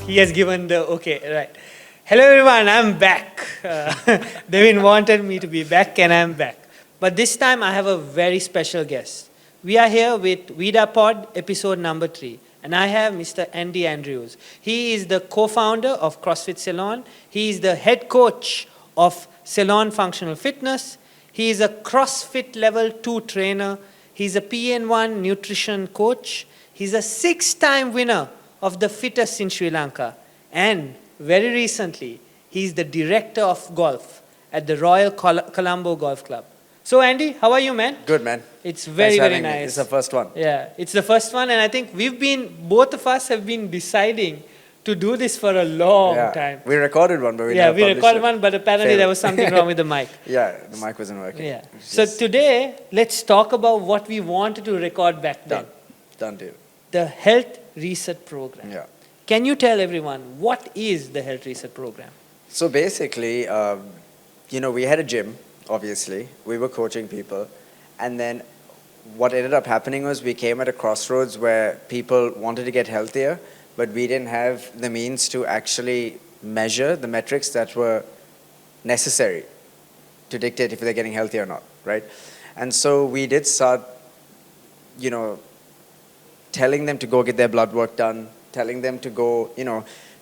He has given the okay, right. Hello everyone, I'm back. Devin wanted me to be back and I'm back. But this time I have a very special guest. We are here with Vida Pod episode number 3. And I have Mr. Andy Andrews. He is the co-founder of CrossFit Salon. He is the head coach of Salon Functional Fitness. He is a CrossFit Level 2 trainer. He's a PN1 nutrition coach. He's a 6-time winner of the fittest in Sri Lanka. And very recently, he's the director of golf at the Royal Colombo Golf Club. So Andy, how are you, man? Good, man. It's very, very nice. It's the first one. Yeah, it's the first one, and I think both of us have been deciding to do this for a long time. We recorded one, but we recorded one, but apparently there was something wrong with the mic. Yeah, the mic wasn't working. Yeah. So today, let's talk about what we wanted to record back then. Done deal. The Health Reset Program. Yeah. Can you tell everyone what is the Health Reset Program? So basically, we had a gym, obviously. We were coaching people. And then what ended up happening was we came at a crossroads where people wanted to get healthier, but we didn't have the means to actually measure the metrics that were necessary to dictate if they're getting healthy or not, right? And so we did start, telling them to go get their blood work done, telling them to go,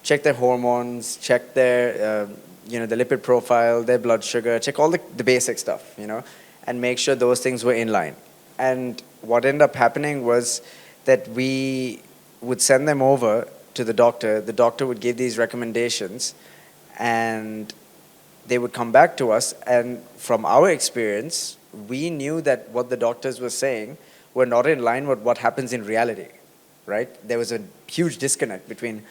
check their hormones, check their, the lipid profile, their blood sugar, check all the basic stuff, and make sure those things were in line. And what ended up happening was that we would send them over to the doctor would give these recommendations, and they would come back to us, and from our experience, we knew that what the doctors were saying were not in line with what happens in reality, right? There was a huge disconnect between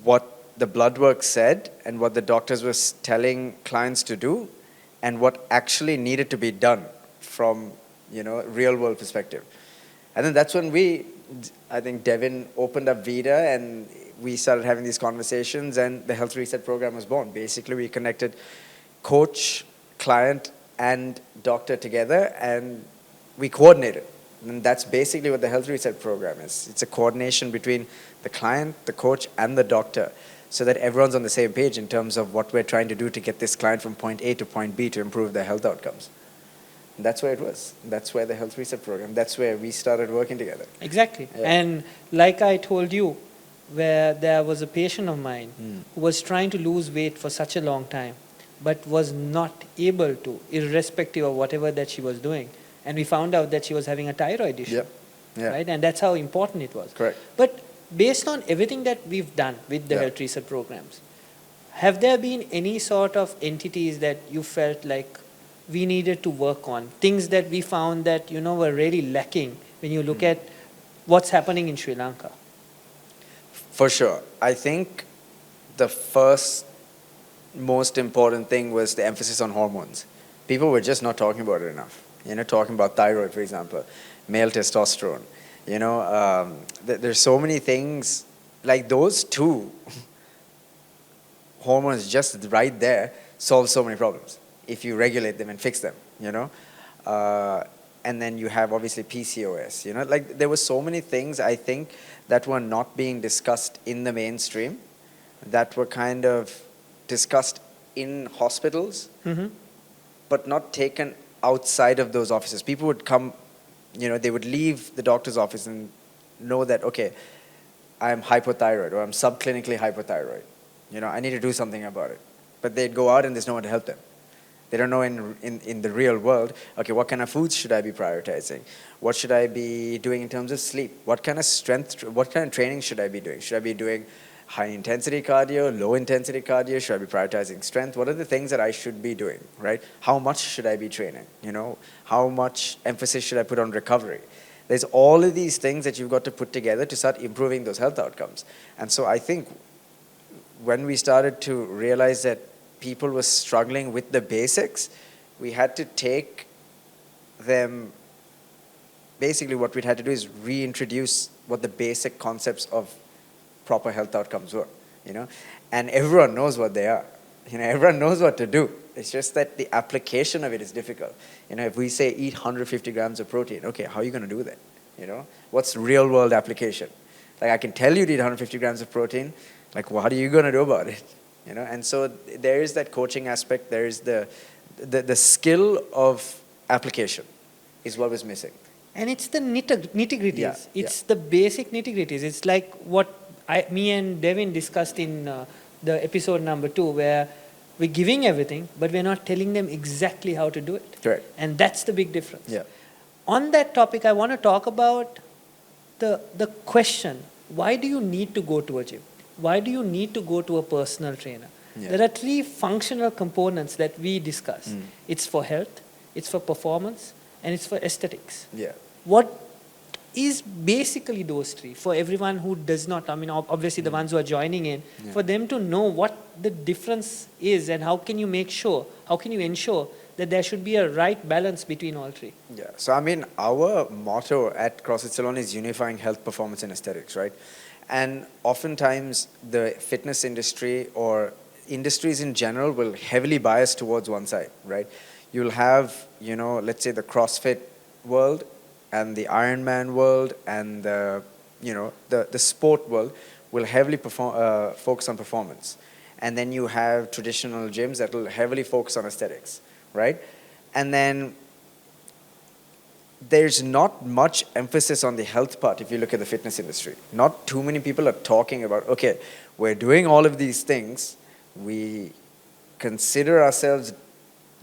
what the blood work said and what the doctors were telling clients to do and what actually needed to be done from, real world perspective. And then that's when I think Devin opened up Vida and we started having these conversations and the Health Reset Program was born. Basically, we connected coach, client, and doctor together and we coordinated. And that's basically what the Health Reset Program is. It's a coordination between the client, the coach, and the doctor so that everyone's on the same page in terms of what we're trying to do to get this client from point A to point B to improve their health outcomes. And that's where it was. That's where the Health Reset Program, that's where we started working together. Exactly. Yeah. And like I told you, where there was a patient of mine who was trying to lose weight for such a long time, but was not able to, irrespective of whatever that she was doing. And we found out that she was having a thyroid issue. Yep. Yeah. Right? And that's how important it was. Correct. But based on everything that we've done with the Health Reset programs, have there been any sort of entities that you felt like we needed to work on? Things that we found that, were really lacking when you look at what's happening in Sri Lanka? For sure. I think the first most important thing was the emphasis on hormones. People were just not talking about it enough. Talking about thyroid, for example, male testosterone. There's so many things, like those two hormones just right there solve so many problems if you regulate them and fix them, and then you have obviously PCOS, like there were so many things I think that were not being discussed in the mainstream, that were kind of discussed in hospitals, but not taken outside of those offices. People would come, they would leave the doctor's office and know that, okay, I'm hypothyroid or I'm subclinically hypothyroid. I need to do something about it. But they'd go out and there's no one to help them. They don't know in the real world, okay, what kind of foods should I be prioritizing? What should I be doing in terms of sleep? What kind of training should I be doing? Should I be doing high intensity cardio, low intensity cardio? Should I be prioritizing strength? What are the things that I should be doing, right? How much should I be training? How much emphasis should I put on recovery? There's all of these things that you've got to put together to start improving those health outcomes. And so I think when we started to realize that people were struggling with the basics, we had to take them, basically what we had to do is reintroduce what the basic concepts of proper health outcomes were, and everyone knows what they are. Everyone knows what to do. It's just that the application of it is difficult. If we say eat 150 grams of protein, okay, how are you going to do that? What's real world application? Like, I can tell you to eat 150 grams of protein. Like, what are you going to do about it? You know, and so there is that coaching aspect. There is the skill of application is what was missing. And it's the nitty-gritties. Yeah, It's the basic nitty-gritties. It's like what me and Devin discussed in the episode number 2, where we're giving everything, but we're not telling them exactly how to do it. Correct. And that's the big difference. Yeah. On that topic, I want to talk about the question, why do you need to go to a gym? Why do you need to go to a personal trainer? Yeah. There are 3 functional components that we discuss. It's for health, it's for performance, and it's for aesthetics. Yeah. What is basically those 3 for everyone who does not, I mean, obviously the ones who are joining in, for them to know what the difference is and how can you ensure that there should be a right balance between all 3? Yeah. So, I mean, our motto at CrossFit Salon is unifying health, performance, and aesthetics, right? And oftentimes the fitness industry or industries in general will heavily bias towards one side, right? You'll have, you know, let's say the CrossFit world and the Ironman world and the, you know, the sport world will heavily focus on performance. And then you have traditional gyms that will heavily focus on aesthetics, right? And then there's not much emphasis on the health part if you look at the fitness industry. Not too many people are talking about, okay, we're doing all of these things. We consider ourselves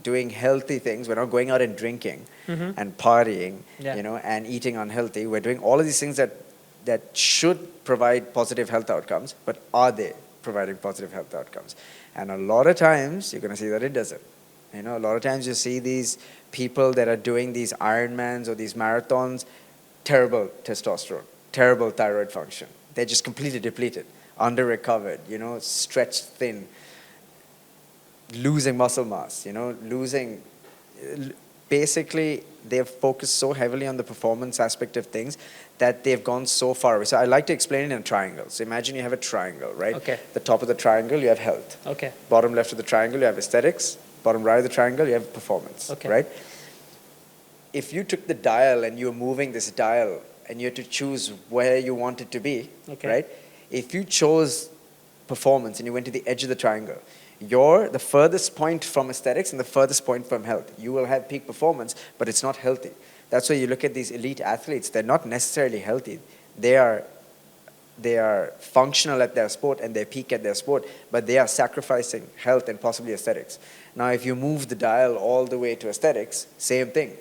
doing healthy things. We're not going out and drinking and partying, you know, and eating unhealthy. We're doing all of these things that should provide positive health outcomes, but are they providing positive health outcomes? And a lot of times you're going to see that it doesn't. You know, a lot of times you see these people that are doing these Ironmans or these marathons, terrible testosterone, terrible thyroid function. They're just completely depleted, under-recovered, you know, stretched thin, losing muscle mass, you know, basically they've focused so heavily on the performance aspect of things that they've gone so far away. So I like to explain it in triangles. So imagine you have a triangle, right? Okay. The top of the triangle, you have health. Okay. Bottom left of the triangle, you have aesthetics. Bottom right of the triangle, you have performance, right? If you took the dial and you were moving this dial and you had to choose where you want it to be, right? If you chose performance and you went to the edge of the triangle, you're the furthest point from aesthetics and the furthest point from health. You will have peak performance, but it's not healthy. That's why you look at these elite athletes, they're not necessarily healthy. They are functional at their sport and they peak at their sport, but they are sacrificing health and possibly aesthetics. Now, if you move the dial all the way to aesthetics, same thing.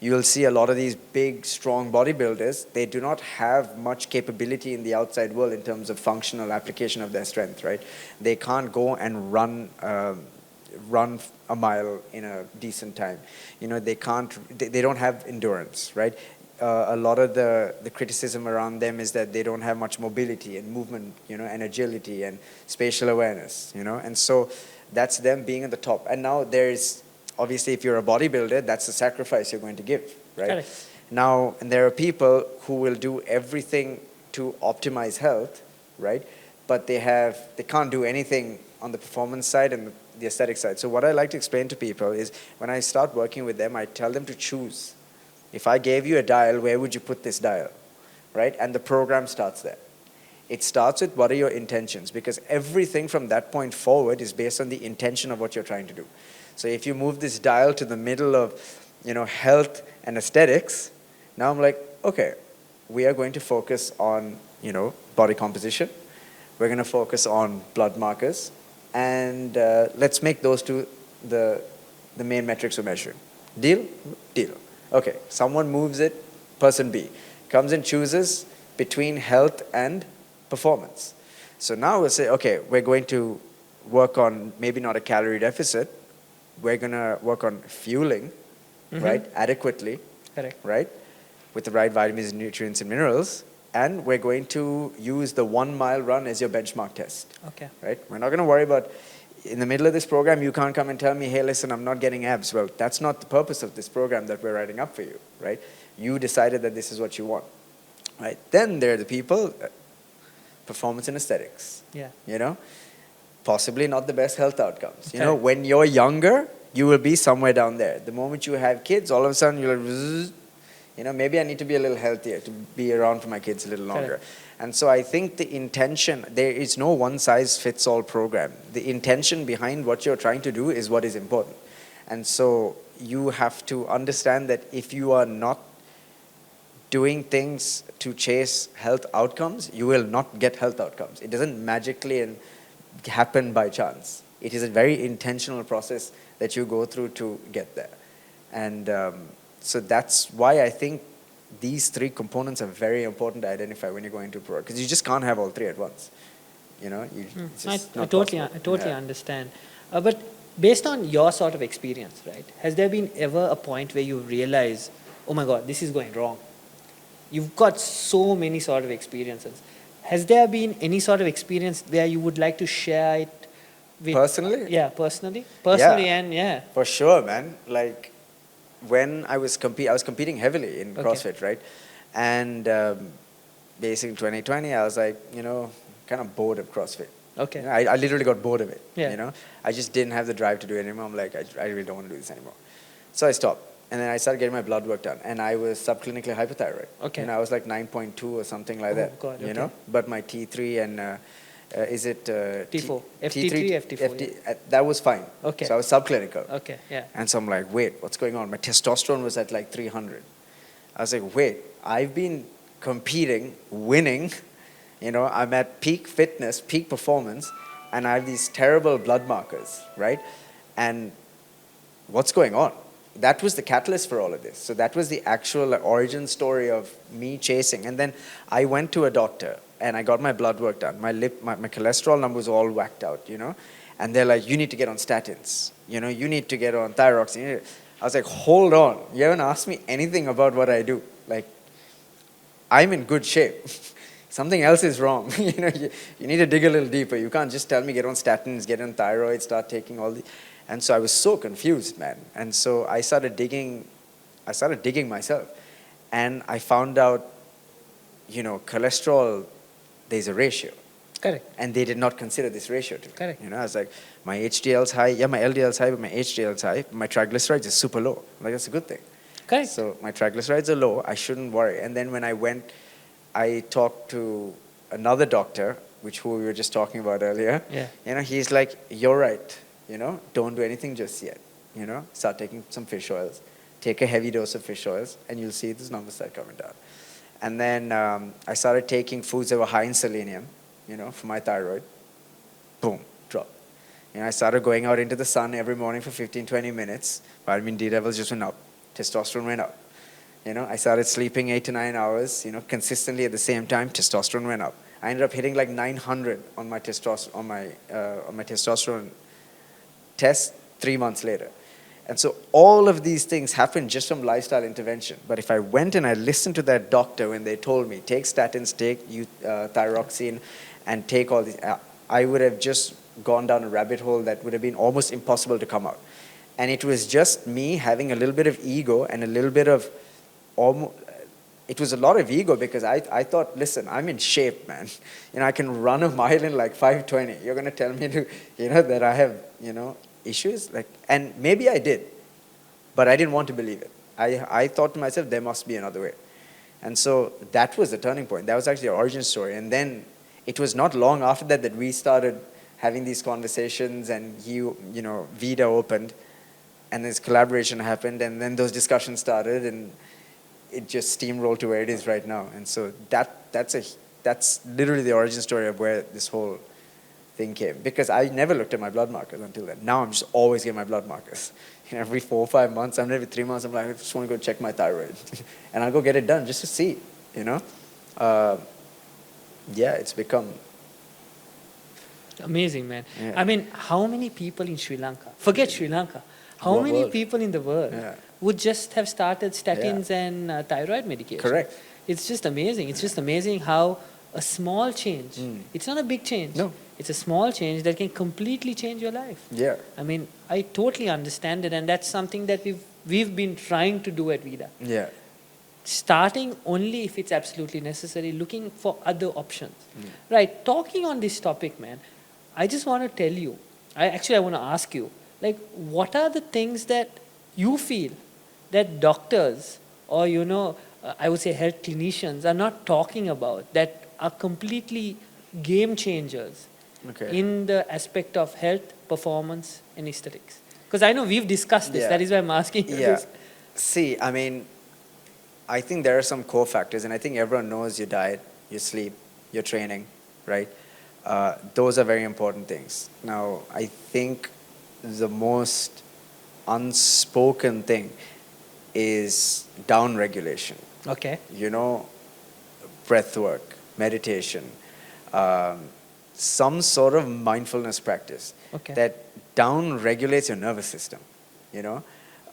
You'll see a lot of these big, strong bodybuilders, they do not have much capability in the outside world in terms of functional application of their strength, right? They can't go and run a mile in a decent time. You know, they don't have endurance, right? A lot of the criticism around them is that they don't have much mobility and movement, you know, and agility and spatial awareness, you know, and so that's them being at the top. And now there's, obviously, if you're a bodybuilder, that's the sacrifice you're going to give, right? Correct. Now, and there are people who will do everything to optimize health, right? But they can't do anything on the performance side and the aesthetic side. So what I like to explain to people is when I start working with them, I tell them to choose. If I gave you a dial, where would you put this dial, right? And the program starts there. It starts with what are your intentions, because everything from that point forward is based on the intention of what you're trying to do. So if you move this dial to the middle of, you know, health and aesthetics, now I'm like, okay, we are going to focus on, you know, body composition. We're going to focus on blood markers, and let's make those two the main metrics we're measuring. Deal? Deal. Okay, someone moves it, person B comes and chooses between health and performance. So now we'll say, okay, we're going to work on maybe not a calorie deficit. We're going to work on fueling, right, adequately, right, with the right vitamins, nutrients, and minerals. And we're going to use the 1 mile run as your benchmark test, right? We're not going to worry about, in the middle of this program, you can't come and tell me, hey, listen, I'm not getting abs. Well, that's not the purpose of this program that we're writing up for you, right? You decided that this is what you want, right? Then there are the people, performance and aesthetics, you know? Possibly not the best health outcomes. You know, when you're younger, you will be somewhere down there. The moment you have kids, all of a sudden you're like, maybe I need to be a little healthier to be around for my kids a little longer. Correct. And so I think the intention, there is no one-size-fits-all program. The intention behind what you're trying to do is what is important. And so you have to understand that if you are not doing things to chase health outcomes, you will not get health outcomes. It doesn't magically happen by chance. It is a very intentional process that you go through to get there. And so that's why I think these three components are very important to identify when you're going to pro, because you just can't have all three at once. It's just I not totally understand. But based on your sort of experience, right, has there been ever a point where you realize, oh my God, this is going wrong? You've got so many sort of experiences. Has there been any sort of experience where you would like to share it with? Personally? Yeah, personally. Personally, and yeah. For sure, man. Like, when I was competing heavily in CrossFit, right? And basically 2020, I was like, kind of bored of CrossFit. Okay. I literally got bored of it. Yeah. I just didn't have the drive to do it anymore. I'm like, I really don't want to do this anymore. So I stopped. And then I started getting my blood work done. And I was subclinically hypothyroid. Okay. I was like 9.2 or something like that. God, okay. But my T3 and is it T4, T3, FT4. that was fine. Okay. So I was subclinical. Okay, yeah. And so I'm like, wait, what's going on? My testosterone was at like 300. I was like, wait, I've been competing, winning. I'm at peak fitness, peak performance, and I have these terrible blood markers, right? And what's going on? That was the catalyst for all of this. So that was the actual origin story of me chasing. And then I went to a doctor and I got my blood work done. My cholesterol number was all whacked out, And they're like, you need to get on statins. You need to get on thyroxine. I was like, hold on. You haven't asked me anything about what I do. Like, I'm in good shape. Something else is wrong. You need to dig a little deeper. You can't just tell me get on statins, get on thyroid, start taking all the... And so I was so confused, man. And so I started digging myself. And I found out, cholesterol, there's a ratio. Correct. And they did not consider this ratio to me. Correct. I was like, my HDL's high, yeah, my LDL's high, but my HDL's high. My triglycerides is super low. I'm like, that's a good thing. Correct. So my triglycerides are low, I shouldn't worry. And then when I went, I talked to another doctor, who we were just talking about earlier. Yeah. He's like, you're right. Don't do anything just yet. Start taking some fish oils. Take a heavy dose of fish oils, and you'll see these numbers start coming down. And then I started taking foods that were high in selenium, for my thyroid. Boom, drop. I started going out into the sun every morning for 15, 20 minutes. Vitamin D levels just went up. Testosterone went up. I started sleeping 8 to 9 hours, consistently at the same time. Testosterone went up. I ended up hitting like 900 on my testosterone test 3 months later. And so all of these things happened just from lifestyle intervention. But if I went and I listened to that doctor when they told me, take statins, take thyroxine, and take all these, I would have just gone down a rabbit hole that would have been almost impossible to come out. And it was just me having a little bit of ego and a little bit of, it was a lot of ego because I thought, listen, I'm in shape, man. I can run a mile in like 5:20. You're going to tell me to, that I have, issues? And maybe I did, but I didn't want to believe it. I thought to myself, there must be another way. And so that was the turning point. That was actually the origin story. And then it was not long after that we started having these conversations and Vida opened and this collaboration happened and then those discussions started and it just steamrolled to where it is right now. And so that's literally the origin story of where this whole thing came. Because I never looked at my blood markers until then. Now I'm just always getting my blood markers. Every 4 or 5 months, every 3 months, I'm like, I just want to go check my thyroid. And I'll go get it done just to see, it's become... Amazing, man. Yeah. I mean, how many people in Sri Lanka, forget Sri Lanka, how many World. people in the world would just have started statins and thyroid medication? Correct. It's just amazing. It's just amazing how a small change, it's not a big change. No. It's a small change that can completely change your life. Yeah. I mean, I totally understand it, and that's something that we've been trying to do at Vida. Yeah. Starting only if it's absolutely necessary, looking for other options. Right, talking on this topic, man, I just want to tell you, I want to ask you, what are the things that you feel that doctors or I would say health clinicians are not talking about that are completely game changers Okay. in the aspect of health, performance, and aesthetics? Because I know we've discussed this. Yeah. That is why I'm asking you Yeah. this. See, I mean, I think there are some core factors, and I think everyone knows your diet, your sleep, your training, right? Those are very important things. Now, I think the most unspoken thing is down regulation. Okay. You know, breath work, meditation, um, some sort of mindfulness practice Okay. that down regulates your nervous system. You know,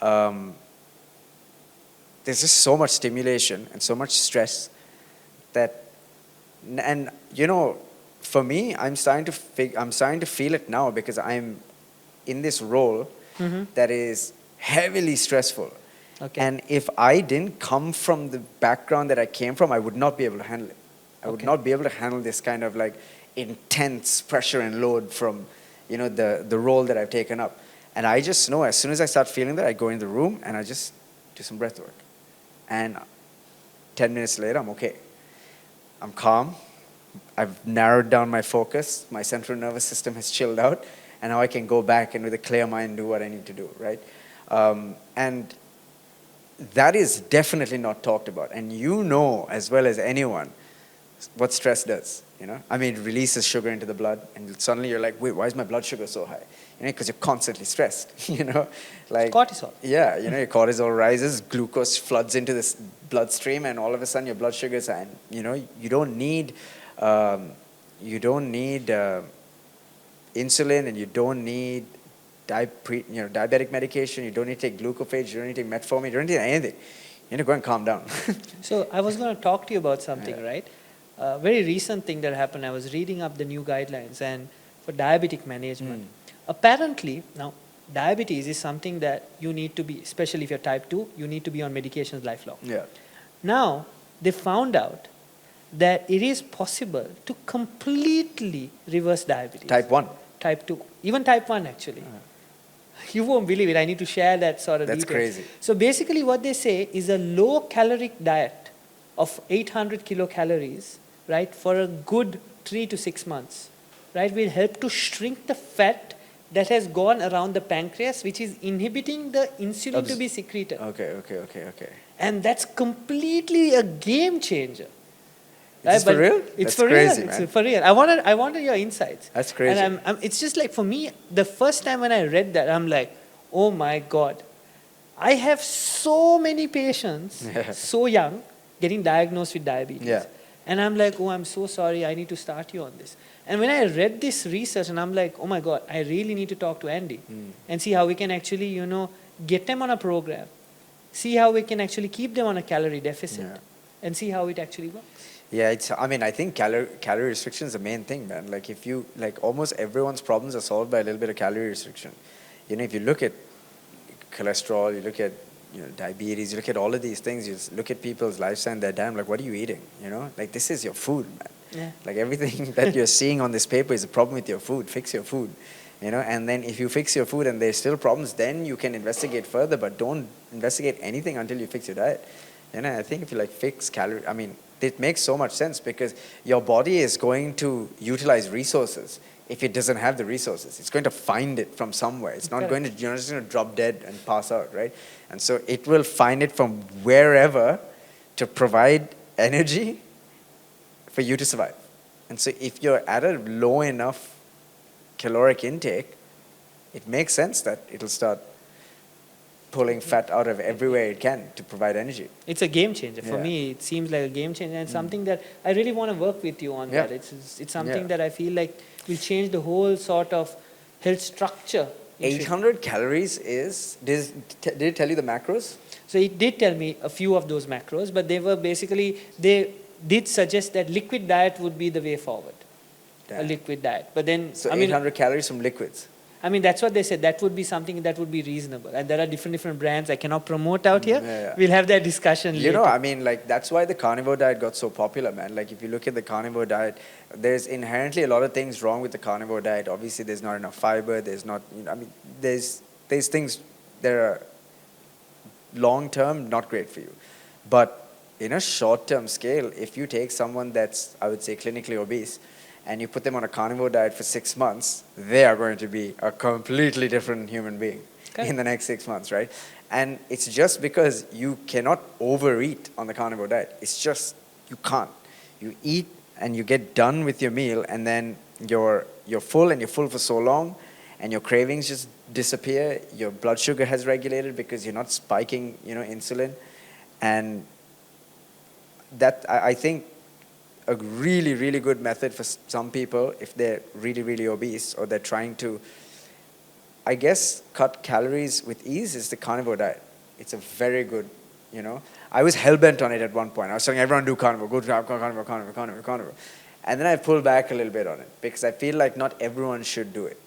um, there's just so much stimulation and so much stress that, and for me, I'm starting to feel it now because I'm in this role Mm-hmm. that is heavily stressful. Okay. And if I didn't come from the background that I came from, I would not be able to handle it. I would Okay. not be able to handle this kind of like intense pressure and load from, the role that I've taken up. And I just know as soon as I start feeling that, I go in the room and I just do some breath work. And 10 minutes later, I'm okay. I'm calm. I've narrowed down my focus. My central nervous system has chilled out. And now I can go back and with a clear mind do what I need to do, right? And that is definitely not talked about. And you know as well as anyone what stress does. I mean, it releases sugar into the blood, and suddenly you're like, wait, why is my blood sugar so high? Because you're constantly stressed. Like Cortisol. Yeah, your cortisol rises, glucose floods into this bloodstream, and all of a sudden your blood sugar is high. And you don't need insulin, and you don't need diabetic medication. You don't need to take glucophage. You don't need to take metformin. You don't need anything. You need to go and calm down. So I was going to talk to you about something, Yeah. right? A very recent thing that happened. I was reading up the new guidelines and for diabetic management. Apparently, now diabetes is something that you need to be, especially if you're type 2, you need to be on medications lifelong. Yeah. Now, they found out that it is possible to completely reverse diabetes. Type 1. Type 2. Even type 1, actually. You won't believe it. I need to share that sort of That's details. crazy. So basically what they say is a low caloric diet of 800 kilocalories, right, for a good 3 to 6 months, right, will help to shrink the fat that has gone around the pancreas, which is inhibiting the insulin to be secreted. Okay. And that's completely a game changer. Is this for real? It's That's for crazy, real. man. It's for real. I wanted your insights. That's crazy. And it's just like, for me, the first time when I read that, I'm like, oh my God. I have so many patients, so young, getting diagnosed with diabetes. Yeah. And I'm like, oh, I'm so sorry. I need to start you on this. And when I read this research, and I'm like, oh my God, I really need to talk to Andy and see how we can actually, get them on a program, see how we can actually keep them on a calorie deficit, and see how it actually works. Yeah, I think calorie restriction is the main thing, man. Like if you, almost everyone's problems are solved by a little bit of calorie restriction. If you look at cholesterol, you look at, diabetes, you look at all of these things, you just look at people's lifestyle and they're damn, like, what are you eating? Like this is your food, man. Yeah. Like everything that you're seeing on this paper is a problem with your food. Fix your food, and then if you fix your food and there's still problems, then you can investigate further, but don't investigate anything until you fix your diet. I think if you fix calorie, it makes so much sense because your body is going to utilize resources. If it doesn't have the resources, it's going to find it from somewhere. It's not going to, you're not just going to drop dead and pass out, right? And so it will find it from wherever to provide energy for you to survive. And so if you're at a low enough caloric intake, it makes sense that it'll start pulling fat out of everywhere it can to provide energy. It's a game changer. For Yeah. me, it seems like a game changer and something that I really want to work with you on. Yeah. That. It's something Yeah. that I feel like will change the whole sort of health structure. 800 calories is, did it tell you the macros? So it did tell me a few of those macros, but they were basically, they did suggest that liquid diet would be the way forward. A Damn. liquid diet. But then, So 800 calories from liquids. that's what they said. That would be something that would be reasonable. And there are different brands I cannot promote out here. Yeah. We'll have that discussion later. That's why the carnivore diet got so popular, man. If you look at the carnivore diet, there's inherently a lot of things wrong with the carnivore diet. Obviously, there's not enough fiber. There's not, there's things that are long-term not great for you. But in a short-term scale, if you take someone that's, I would say, clinically obese, and you put them on a carnivore diet for 6 months, they are going to be a completely different human being in the next 6 months, right? And it's just because you cannot overeat on the carnivore diet. It's just, you can't. You eat and you get done with your meal, and then you're full, and you're full for so long, and your cravings just disappear. Your blood sugar has regulated because you're not spiking, insulin. And that, I think, a really, really good method for some people if they're really, really obese, or they're trying to, I guess, cut calories with ease, is the carnivore diet. It's a very good, I was hell-bent on it at one point. I was telling everyone, do carnivore, go to carnivore. And then I pulled back a little bit on it, because I feel like not everyone should do it,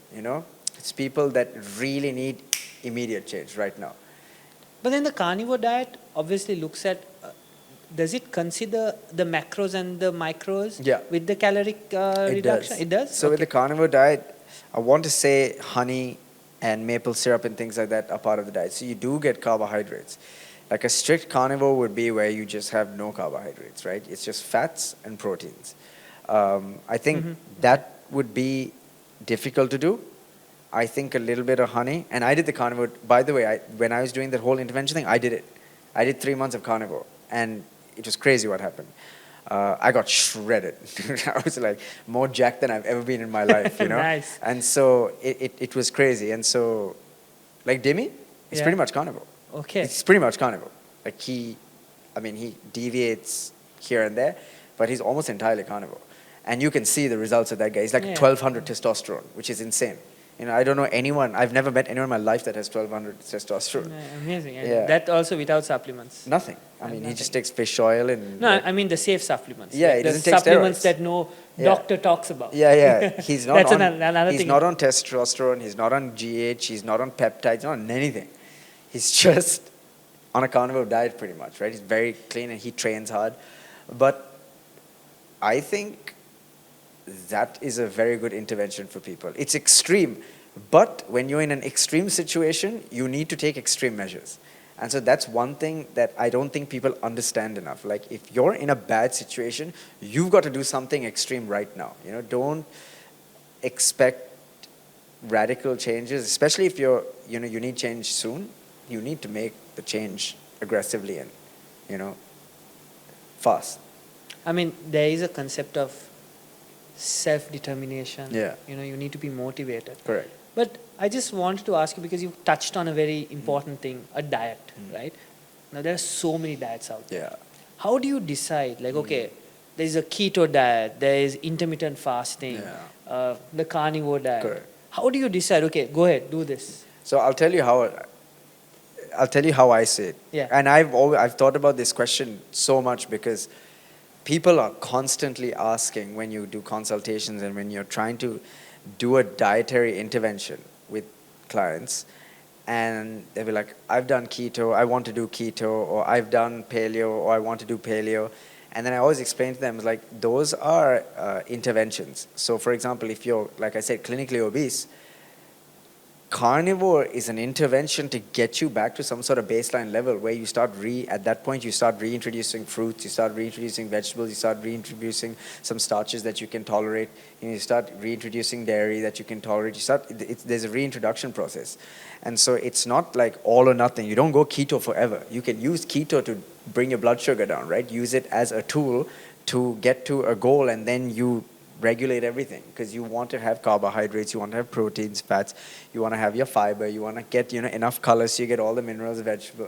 It's people that really need immediate change right now. But then the carnivore diet obviously looks at, does it consider the macros and the micros with the caloric reduction? It does? So with the carnivore diet, I want to say honey and maple syrup and things like that are part of the diet. So you do get carbohydrates. Like a strict carnivore would be where you just have no carbohydrates, right? It's just fats and proteins. I think that would be difficult to do. I think a little bit of honey. And I did the carnivore. By the way, when I was doing that whole intervention thing, I did it. I did 3 months of carnivore. And it was crazy what happened. I got shredded. I was like more jacked than I've ever been in my life, Nice. And so it was crazy. And so, like Demi, it's pretty much carnivore. Okay. It's pretty much carnivore. Like he deviates here and there, but he's almost entirely carnivore. And you can see the results of that guy. He's like 1,200 testosterone, which is insane. I don't know anyone, I've never met anyone in my life that has 1,200 testosterone. Amazing. And that also without supplements. Nothing. He just takes fish oil and... No, I mean the safe supplements. Yeah, he the doesn't take supplements steroids. That no doctor talks about. Yeah. He's not That's on, another he's thing. not on testosterone, he's not on GH, he's not on peptides, not on anything. He's just on a carnivore diet pretty much, right? He's very clean and he trains hard. But I think that is a very good intervention for people. It's extreme, but when you're in an extreme situation, you need to take extreme measures. And so that's one thing that I don't think people understand enough. Like if you're in a bad situation, you've got to do something extreme right now. Don't expect radical changes, especially if you need change soon. You need to make the change aggressively and, fast. I mean, there is a concept of self-determination. Yeah. You need to be motivated. Correct. But I just wanted to ask you, because you touched on a very important thing, a diet, right? Now, there are so many diets out there. Yeah. How do you decide? Like, okay, there's a keto diet, there is intermittent fasting, the carnivore diet. Correct. How do you decide, okay, go ahead, do this? So I'll tell you how I see it. Yeah. And I've thought about this question so much, because people are constantly asking when you do consultations and when you're trying to do a dietary intervention with clients, and they'll be like, I've done keto, I want to do keto, or I've done paleo, or I want to do paleo. And then I always explain to them, like, those are interventions. So for example, if you're, like I said, clinically obese, carnivore is an intervention to get you back to some sort of baseline level where you start at that point you start reintroducing fruits, you start reintroducing vegetables, you start reintroducing some starches that you can tolerate, you start reintroducing dairy that you can tolerate. There's a reintroduction process. And so it's not like all or nothing. You don't go keto forever. You can use keto to bring your blood sugar down, right? Use it as a tool to get to a goal, and then you regulate everything, because you want to have carbohydrates, you want to have proteins, fats, you want to have your fiber, you want to get enough color so you get all the minerals, vegetable,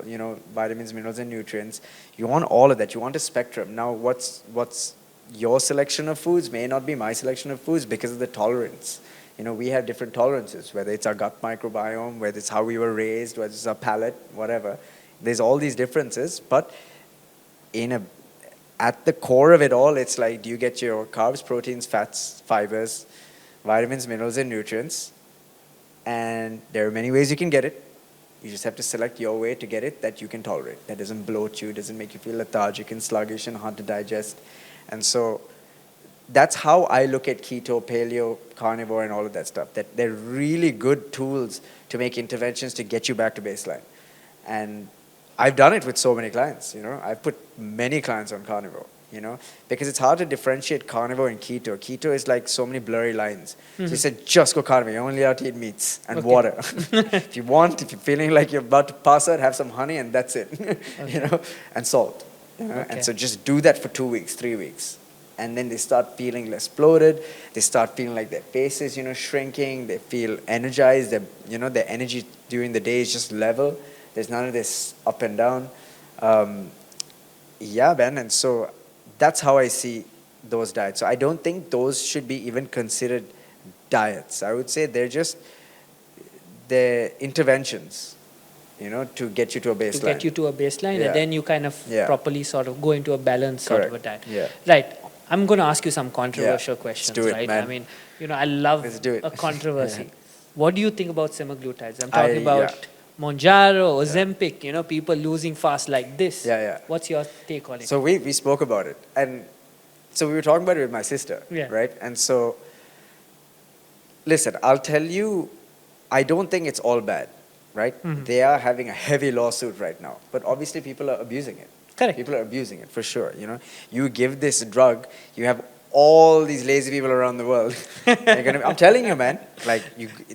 vitamins, minerals, and nutrients. You want all of that. You want a spectrum. Now, what's your selection of foods may not be my selection of foods because of the tolerance. We have different tolerances, whether it's our gut microbiome, whether it's how we were raised, whether it's our palate, whatever. There's all these differences, but at the core of it all, it's like, do you get your carbs, proteins, fats, fibers, vitamins, minerals, and nutrients? And there are many ways you can get it. You just have to select your way to get it that you can tolerate, that doesn't bloat you, doesn't make you feel lethargic and sluggish and hard to digest. And so that's how I look at keto, paleo, carnivore, and all of that stuff, that they're really good tools to make interventions to get you back to baseline. And I've done it with so many clients, you know. I've put many clients on carnivore, you know, because it's hard to differentiate carnivore and keto. Keto is like so many blurry lines. So he said, just go carnivore. You're only allowed to eat meats and water. If you're feeling like you're about to pass out, have some honey and that's it, you know, and salt. You know? And so just do that for 2 weeks, 3 weeks. And then they start feeling less bloated. They start feeling like their faces, you know, shrinking. They feel energized. You know, their energy during the day is just level. There's none of this up and down. Yeah, Ben. And so that's how I see those diets. So I don't think those should be even considered diets. I would say they're interventions, you know, to get you to a baseline. To get you to a baseline, and then you kind of properly sort of go into a balanced sort of a diet. Yeah. Right. I'm going to ask you some controversial questions, Let's do it, right? man. I mean, you know, I love a controversy. What do you think about semaglutides? I'm talking about Mounjaro, Ozempic, you know, people losing fast like this. What's your take on it? So we spoke about it. And so we were talking about it with my sister, right? And so, listen, I'll tell you, I don't think it's all bad, right? They are having a heavy lawsuit right now. But obviously people are abusing it. Correct. People are abusing it, for sure, you know. You give this drug, you have all these lazy people around the world. I'm telling you, man, like,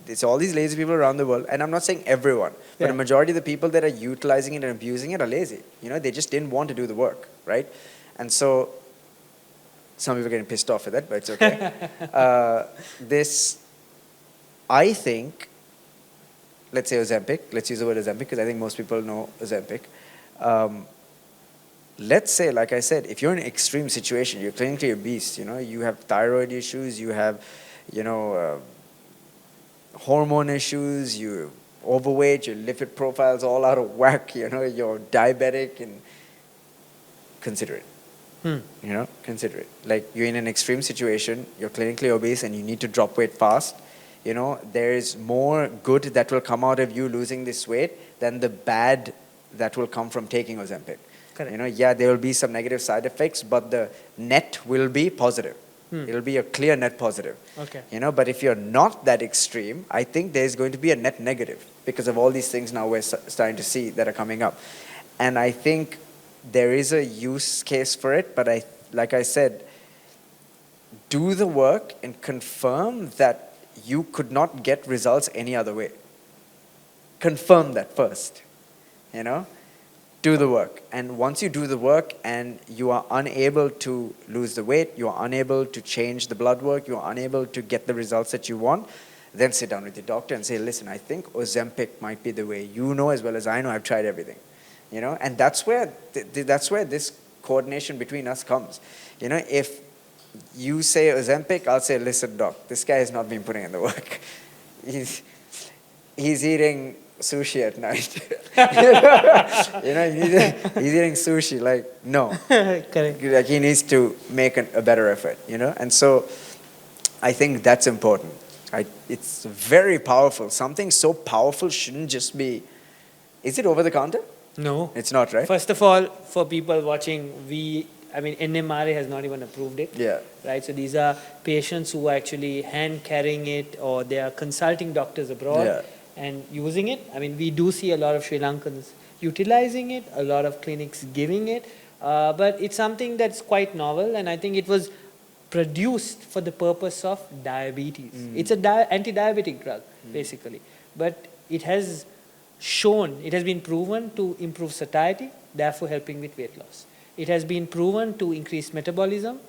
it's all these lazy people around the world. And I'm not saying everyone, but a majority of the people that are utilizing it and abusing it are lazy. You know, they just didn't want to do the work, right? And so, some people are getting pissed off at that, but it's okay. I think, let's say Ozempic, let's use the word Ozempic, because I think most people know Ozempic. Let's say, like I said, if you're in an extreme situation, you're clinically obese, you know, you have thyroid issues, you have, you know, hormone issues, you're overweight, your lipid profile's all out of whack, you know, you're diabetic, and consider it. You know, consider it. Like, you're in an extreme situation, you're clinically obese, and you need to drop weight fast. You know, there is more good that will come out of you losing this weight than the bad that will come from taking Ozempic. You know, there will be some negative side effects, but the net will be positive. It'll be a clear net positive. You know, but if you're not that extreme, I think there's going to be a net negative because of all these things now we're starting to see that are coming up. And I think there is a use case for it, but like I said, do the work and confirm that you could not get results any other way. Confirm that first, you know. Do the work. And once you do the work and you are unable to lose the weight, you are unable to change the blood work, you are unable to get the results that you want, then sit down with your doctor and say, listen, I think Ozempic might be the way. You know as well as I know, I've tried everything. You know, and that's where this coordination between us comes. You know, if you say Ozempic, I'll say, listen, doc, this guy has not been putting in the work. He's eating sushi at night. You know, he's eating sushi. Like, no. Correct. Like, he needs to make a better effort, you know? And so I think that's important. It's very powerful. Something so powerful shouldn't just be... Is it over the counter? No. It's not, right? First of all, for people watching, NMRA has not even approved it. Right? So these are patients who are actually hand carrying it, or they are consulting doctors abroad and using it. I mean, we do see a lot of Sri Lankans utilizing it, a lot of clinics giving it, but it's something that's quite novel, and I think it was produced for the purpose of diabetes. It's an anti-diabetic drug, basically. But it has been proven to improve satiety, therefore helping with weight loss. It has been proven to increase metabolism,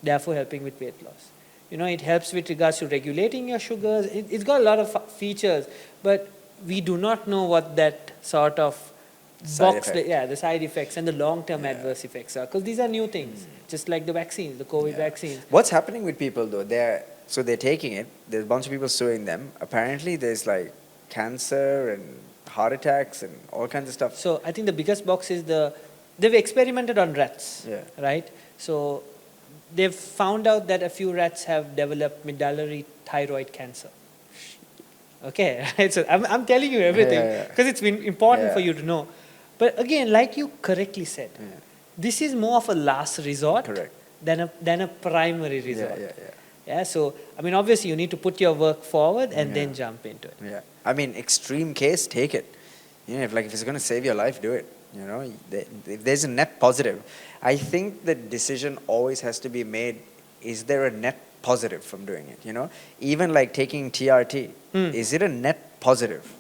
therefore helping with weight loss. You know, it helps with regards to regulating your sugars. It's got a lot of features, but we do not know what that sort of the side effects and the long-term adverse effects are, because these are new things, just like the vaccines, the COVID vaccines. What's happening with people though? They're taking it. There's a bunch of people suing them. Apparently, there's like cancer and heart attacks and all kinds of stuff. So I think the biggest box is they've experimented on rats, right? So they've found out that a few rats have developed medullary thyroid cancer. Okay, right? So I'm telling you everything because it's been important for you to know. But again, like you correctly said, this is more of a last resort than a primary resort. So, I mean, obviously you need to put your work forward and then jump into it. I mean, extreme case, take it. You know, if it's going to save your life, do it. You know, if there's a net positive, I think the decision always has to be made, is there a net positive from doing it? You know, even like taking TRT, is it a net positive?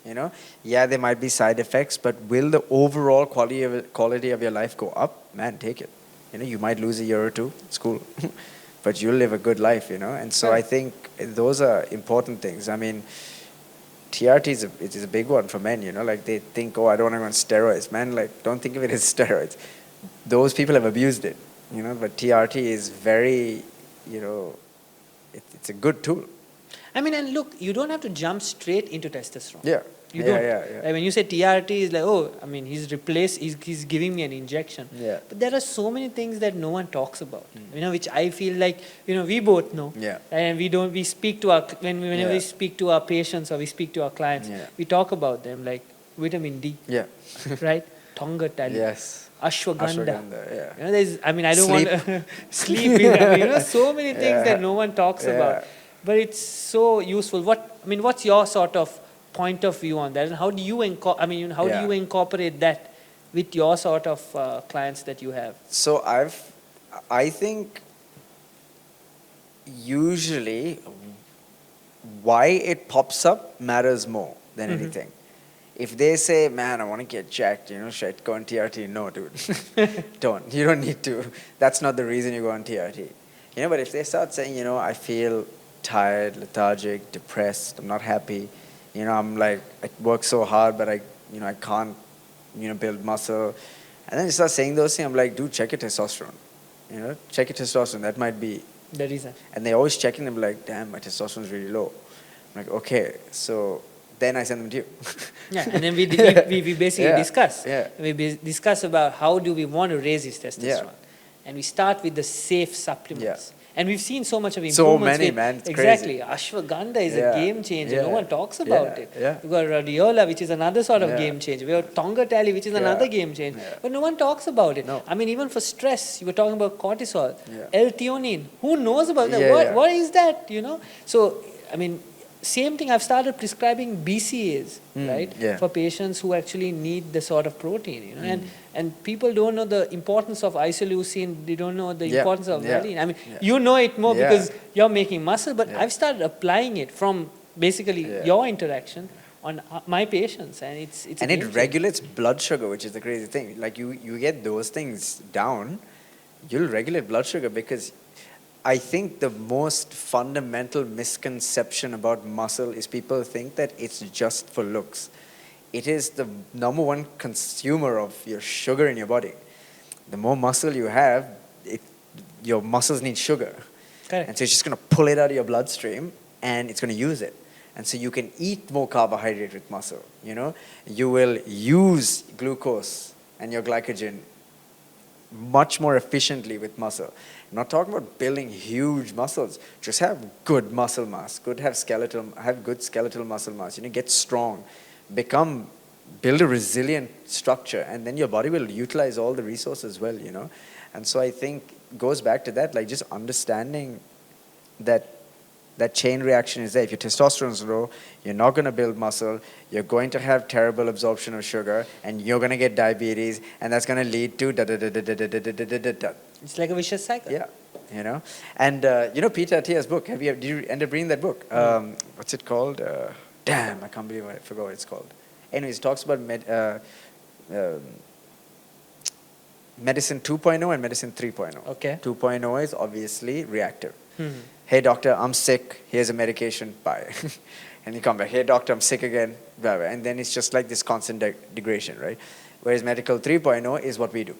You know, yeah, there might be side effects, but will the overall quality of your life go up? Man, take it. You know, you might lose a year or two, it's cool, but you'll live a good life, you know. And so I think those are important things. I mean, TRT is a big one for men, you know, like they think, oh, I don't want to go on steroids. Man, like, don't think of it as steroids. Those people have abused it, you know, but TRT is very, you know, it's a good tool. I mean, and look, you don't have to jump straight into testosterone. Yeah. You don't. Yeah. Like when you say TRT is like, oh, I mean, he's giving me an injection. Yeah. But there are so many things that no one talks about, you know, which I feel like, you know, we both know. Yeah. And we speak to whenever we speak to our patients or we speak to our clients, we talk about them like vitamin D. Yeah. Right? Tonga tali. Yes. Ashwagandha. Yeah. You know, I mean, I don't Sleep. want to sleep. You know, so many things that no one talks about. But it's so useful. What's your sort of point of view on that, and how do you do you incorporate that with your sort of clients that you have? So I think usually why it pops up matters more than anything. If they say, man, I want to get jacked, you know, shit, go on TRT. No, dude, don't. You don't need to. That's not the reason you go on TRT. You know, but if they start saying, you know, I feel tired, lethargic, depressed, I'm not happy, you know, I'm like, I work so hard, but I can't, you know, build muscle. And then you start saying those things, I'm like, dude, check your testosterone. You know, check your testosterone. That might be the reason. And they're always checking them like, damn, my testosterone is really low. I'm like, okay, so then I send them to you. Yeah, and then we basically discuss. Yeah. We discuss about how do we want to raise his testosterone. Yeah. And we start with the safe supplements. Yeah. And we've seen so much of improvements. So many, with, man. It's exactly. crazy. Ashwagandha is a game changer. Yeah. No one talks about it. Yeah. We've got rhodiola, which is another sort of game changer. We have Tonga tally, which is another game changer. Yeah. But no one talks about it. No. I mean, even for stress, you were talking about cortisol, Yeah. L-theanine. Who knows about that? Yeah, What is that, you know? So, I mean, same thing, I've started prescribing BCAAs, right? Yeah. For patients who actually need the sort of protein, you know. And people don't know the importance of isoleucine, they don't know the importance of valine. I mean, you know it more because you're making muscle, but I've started applying it from basically your interaction on my patients, and it's and it regulates blood sugar, which is the crazy thing. Like you get those things down, you'll regulate blood sugar, because I think the most fundamental misconception about muscle is people think that it's just for looks. It is the number one consumer of your sugar in your body. The more muscle you have, your muscles need sugar. Correct. And so it's just going to pull it out of your bloodstream and it's going to use it. And so you can eat more carbohydrate with muscle, you know. You will use glucose and your glycogen much more efficiently with muscle. I'm not talking about building huge muscles. Just have good muscle mass. Have good skeletal muscle mass. You know, get strong. Build a resilient structure, and then your body will utilize all the resources well, you know. And so I think it goes back to that, like just understanding that chain reaction is there. If your testosterone is low, you're not going to build muscle, you're going to have terrible absorption of sugar, and you're going to get diabetes, and that's going to lead to da-da-da-da-da-da-da-da-da-da. It's like a vicious cycle. Yeah, you know. And, you know, Peter Attia's book, did you end up reading that book? What's it called? Damn, I can't believe I forgot what it's called. Anyways, it talks about medicine 2.0 and medicine 3.0. Okay. 2.0 is obviously reactive. Hey, doctor, I'm sick. Here's a medication. Bye. And you come back. Hey, doctor, I'm sick again. Blah, blah. And then it's just like this constant degradation, right? Whereas medical 3.0 is what we do.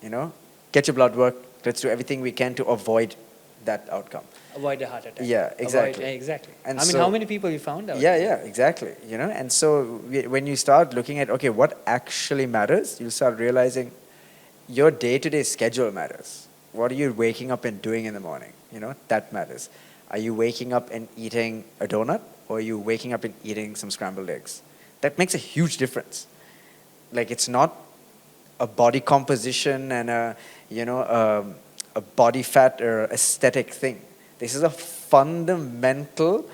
You know, get your blood work. Let's do everything we can to avoid that outcome. Avoid a heart attack. Yeah, exactly. Exactly. And I mean, how many people you found out? Yeah, exactly. You know, and so when you start looking at, okay, what actually matters, you'll start realizing your day-to-day schedule matters. What are you waking up and doing in the morning? You know, that matters. Are you waking up and eating a donut, or are you waking up and eating some scrambled eggs? That makes a huge difference. Like, it's not a body composition and a body fat or aesthetic thing. This is a fundamental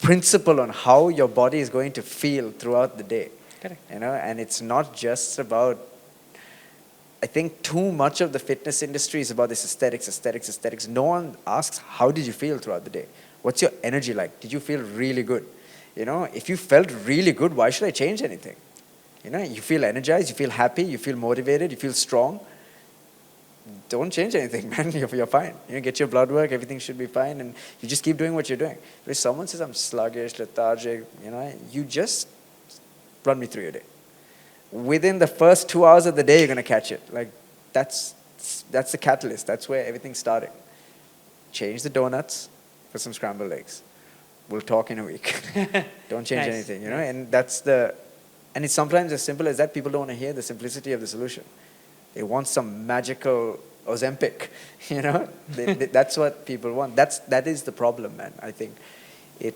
principle on how your body is going to feel throughout the day. Correct. You know, and it's not just about, I think too much of the fitness industry is about this aesthetics, aesthetics, aesthetics. No one asks, how did you feel throughout the day? What's your energy like? Did you feel really good? You know, if you felt really good, why should I change anything? You know, you feel energized, you feel happy, you feel motivated, you feel strong. Don't change anything, man. You're fine. You know, get your blood work, everything should be fine, and you just keep doing what you're doing. But if someone says I'm sluggish, lethargic, you know, you just run me through your day. Within the first 2 hours of the day, you're going to catch it. Like, that's the catalyst. That's where everything's starting. Change the donuts for some scrambled eggs. We'll talk in a week. Don't change Nice. anything, you know? Nice. And it's sometimes as simple as that. People don't want to hear the simplicity of the solution. They want some magical Ozempic, you know? That's what people want. That is the problem, man. I think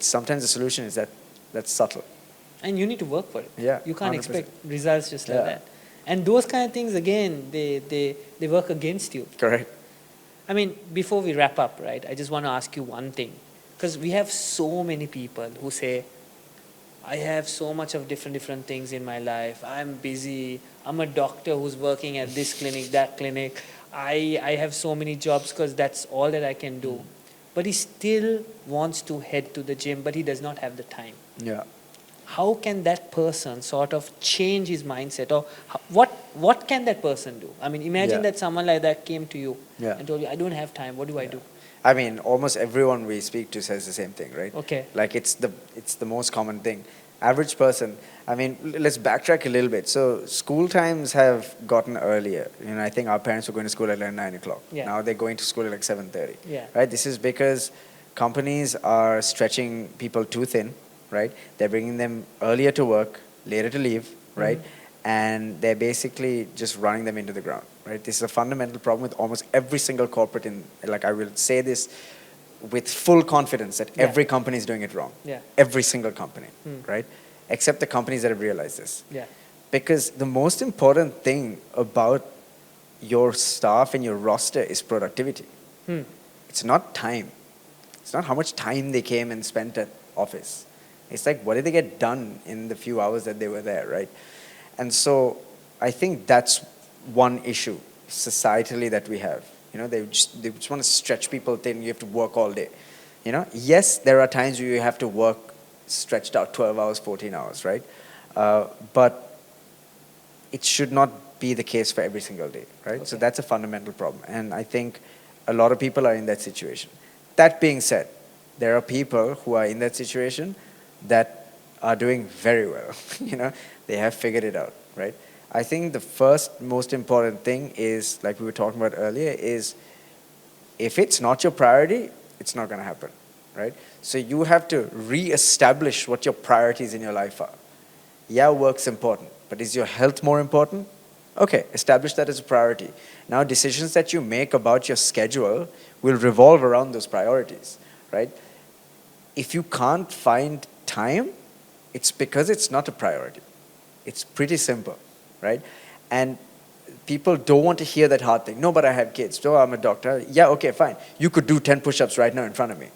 sometimes the solution is that's subtle. And you need to work for it. Yeah, You can't 100%. expect results just like Yeah. that. And those kind of things, again, they work against you. Correct. I mean, before we wrap up, right, I just want to ask you one thing. Because we have so many people who say, I have so much of different things in my life. I'm busy. I'm a doctor who's working at this clinic, that clinic. I have so many jobs because that's all that I can do. But he still wants to head to the gym, but he does not have the time. Yeah. How can that person sort of change his mindset, or what can that person do? I mean, imagine Yeah. that someone like that came to you Yeah. and told you, I don't have time, what do I do? I mean, almost everyone we speak to says the same thing, right? Okay. Like it's the most common thing. Average person. I mean, let's backtrack a little bit. So school times have gotten earlier. You know, I think our parents were going to school at like 9 o'clock. Yeah. Now they're going to school at like 7:30. Yeah. Right. This is because companies are stretching people too thin. Right. They're bringing them earlier to work, later to leave. Right. And they're basically just running them into the ground. Right. This is a fundamental problem with almost every single corporate in. Like I will say this with full confidence that every company is doing it wrong. Yeah. Every single company, right? Except the companies that have realized this. Yeah. Because the most important thing about your staff and your roster is productivity. It's not time. It's not how much time they came and spent at office. It's like, what did they get done in the few hours that they were there, right? And so I think that's one issue societally that we have. You know, they just want to stretch people thin. You have to work all day. You know, yes, there are times where you have to work stretched out 12 hours, 14 hours, right? But it should not be the case for every single day, right? Okay. So that's a fundamental problem. And I think a lot of people are in that situation. That being said, there are people who are in that situation that are doing very well. You know, they have figured it out, right? I think the first most important thing is, like we were talking about earlier, is if it's not your priority, it's not going to happen, right? So you have to re-establish what your priorities in your life are. Yeah, work's important, but is your health more important? Okay, establish that as a priority. Now, decisions that you make about your schedule will revolve around those priorities, right? If you can't find time, it's because it's not a priority. It's pretty simple. Right? And people don't want to hear that hard thing. No, but I have kids. So I'm a doctor. Yeah, okay, fine. You could do 10 push-ups right now in front of me.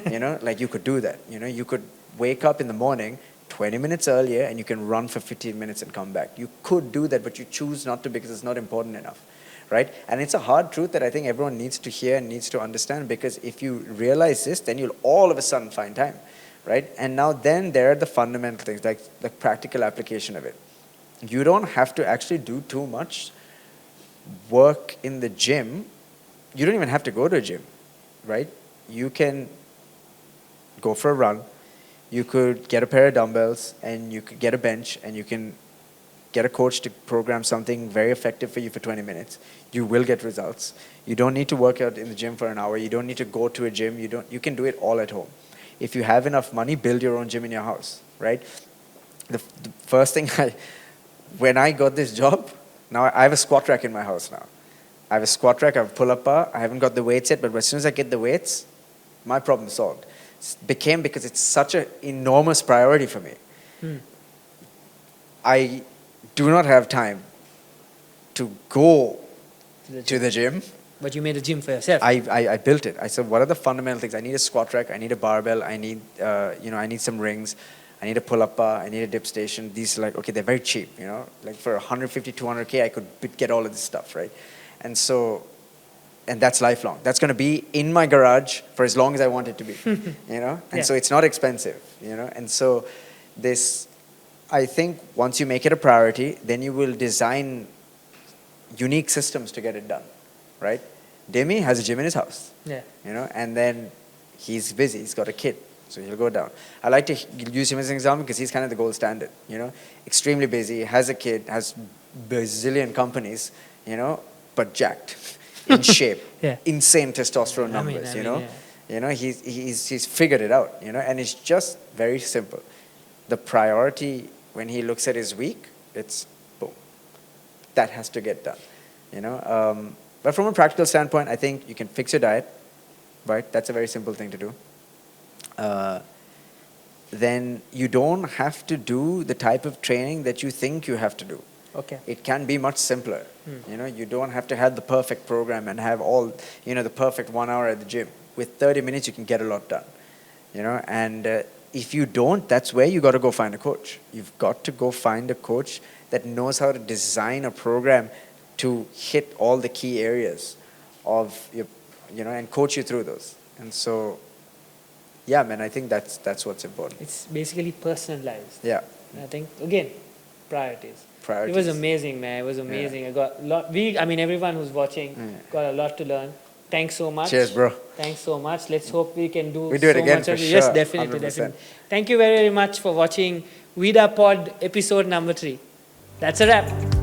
You know, like you could do that. You know, you could wake up in the morning 20 minutes earlier and you can run for 15 minutes and come back. You could do that, but you choose not to because it's not important enough. Right? And it's a hard truth that I think everyone needs to hear and needs to understand, because if you realize this, then you'll all of a sudden find time. Right? And now then there are the fundamental things, like the practical application of it. You don't have to actually do too much work in the gym. You don't even have to go to a gym, right? You can go for a run. You could get a pair of dumbbells and you could get a bench and you can get a coach to program something very effective for you for 20 minutes. You will get results. You don't need to work out in the gym for an hour. You don't need to go to a gym. You can do it all at home. If you have enough money, build your own gym in your house, right? The first thing when I got this job, now I have a squat rack in my house now. I have a squat rack, I have a pull-up bar. I haven't got the weights yet, but as soon as I get the weights, my problem is solved. Because it's such an enormous priority for me. I do not have time to go to the gym. But you made a gym for yourself. I built it. I said, what are the fundamental things? I need a squat rack. I need a barbell. I need I need some rings. I need a pull-up bar, I need a dip station. These like, okay, they're very cheap, you know, like for 150, 200K, I could get all of this stuff, right? And so, and that's lifelong. That's going to be in my garage for as long as I want it to be, you know? And so it's not expensive, you know? And so this, I think once you make it a priority, then you will design unique systems to get it done, right? Demi has a gym in his house, you know, and then he's busy, he's got a kid, so he'll go down. I like to use him as an example because he's kind of the gold standard, you know, extremely busy, has a kid, has bazillion companies, you know, but jacked, in shape, insane testosterone numbers, you know. You know, he's figured it out, you know, and it's just very simple. The priority when he looks at his week, it's boom. That has to get done, you know. But from a practical standpoint, I think you can fix your diet, right? That's a very simple thing to do. Then you don't have to do the type of training that you think you have to do. Okay. It can be much simpler. You know, you don't have to have the perfect program and have all, you know, the perfect 1 hour at the gym. With 30 minutes, you can get a lot done, you know. And if you don't, that's where you got to go find a coach. You've got to go find a coach that knows how to design a program to hit all the key areas of your, you know, and coach you through those. And so, yeah, man, I think that's what's important. It's basically personalized. Yeah. And I think, again, priorities. Priorities. It was amazing, man. It was amazing. I got a lot. I mean, everyone who's watching got a lot to learn. Thanks so much. Cheers, bro. Thanks so much. Let's hope we can do it again much for of it. sure. Yes, definitely, 100%. definitely. Thank you very, very much for watching VidaPod episode number 3. That's a wrap.